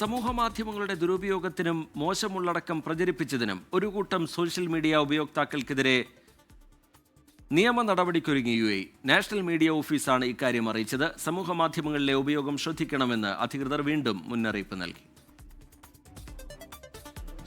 സമൂഹമാധ്യമങ്ങളുടെ ദുരുപയോഗത്തിനും മോശം ഉള്ളടക്കം പ്രചരിപ്പിച്ചതിനും ഒരു കൂട്ടം സോഷ്യൽ മീഡിയ ഉപയോക്താക്കൾക്കെതിരെ നിയമ നടപടിക്കൊരുങ്ങി UAE. നാഷണൽ മീഡിയ ഓഫീസാണ് ഇക്കാര്യം അറിയിച്ചത്. സമൂഹമാധ്യമങ്ങളിലെ ഉപയോഗം ശ്രദ്ധിക്കണമെന്ന് അധികൃതർ വീണ്ടും മുന്നറിയിപ്പ് നൽകി.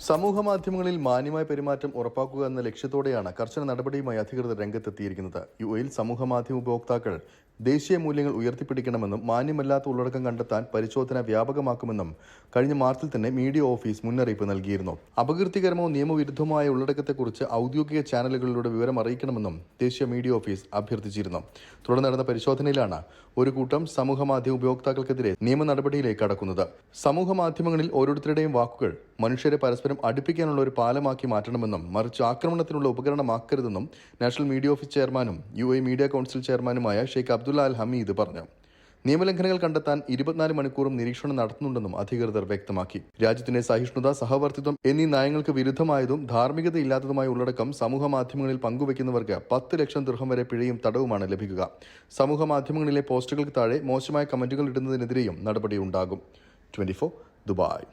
സമൂഹമാധ്യമങ്ങളിൽ മാന്യമായ പെരുമാറ്റം ഉറപ്പാക്കുക എന്ന ലക്ഷ്യത്തോടെയാണ് കർശന നടപടിയുമായി അധികൃതർ രംഗത്തെത്തിയിരിക്കുന്നത്. UAE സമൂഹമാധ്യമ ഉപഭോക്താക്കൾ ദേശീയ മൂല്യങ്ങൾ ഉയർത്തിപ്പിടിക്കണമെന്നും മാന്യമല്ലാത്ത ഉള്ളടക്കം കണ്ടെത്താൻ പരിശോധന വ്യാപകമാക്കുമെന്നും കഴിഞ്ഞ മാർച്ചിൽ തന്നെ മീഡിയ ഓഫീസ് മുന്നറിയിപ്പ് നൽകിയിരുന്നു. അപകീർത്തികരമോ നിയമവിരുദ്ധമായ ഉള്ളടക്കത്തെക്കുറിച്ച് ഔദ്യോഗിക ചാനലുകളിലൂടെ വിവരം അറിയിക്കണമെന്നും ദേശീയ മീഡിയ ഓഫീസ് അഭ്യർത്ഥിച്ചിരുന്നു. തുടർന്ന് നടന്ന പരിശോധനയിലാണ് ഒരു കൂട്ടം സമൂഹമാധ്യമ ഉപയോക്താക്കൾക്കെതിരെ നിയമ നടപടിയിലേക്ക് കടക്കുന്നത്. സമൂഹമാധ്യമങ്ങളിൽ ഓരോരുത്തരുടെയും വാക്കുകൾ മനുഷ്യരെ പരസ്പരം അടുപ്പിക്കാനുള്ള ഒരു പാലമാക്കി മാറ്റണമെന്നും മറിച്ച് ആക്രമണത്തിനുള്ള ഉപകരണമാക്കരുതെന്നും നാഷണൽ മീഡിയ ഓഫീസ് ചെയർമാനും UAE മീഡിയ കൗൺസിൽ ചെയർമാനുമായ ഷെയ്ഖ് അബ്ദുള്ള അൽ ഹമീദ് പറഞ്ഞു. നിയമലംഘനങ്ങൾ കണ്ടെത്താൻ 24 മണിക്കൂറും നിരീക്ഷണം നടത്തുന്നുണ്ടെന്നും അധികൃതർ വ്യക്തമാക്കി. രാജ്യത്തിന്റെ സഹിഷ്ണുത, സഹവർത്തിത്വം എന്നീ നയങ്ങൾക്ക് വിരുദ്ധമായതും ധാർമ്മികതയില്ലാത്തതുമായ ഉള്ളടക്കം സമൂഹമാധ്യമങ്ങളിൽ പങ്കുവയ്ക്കുന്നവർക്ക് 10 ലക്ഷം ദിർഹം വരെ പിഴയും തടവുമാണ് ലഭിക്കുക. സമൂഹമാധ്യമങ്ങളിലെ പോസ്റ്റുകൾക്ക് താഴെ മോശമായ കമന്റുകൾ ഇടുന്നതിനെതിരെയും നടപടിയുണ്ടാകും. 24 ദുബായ്.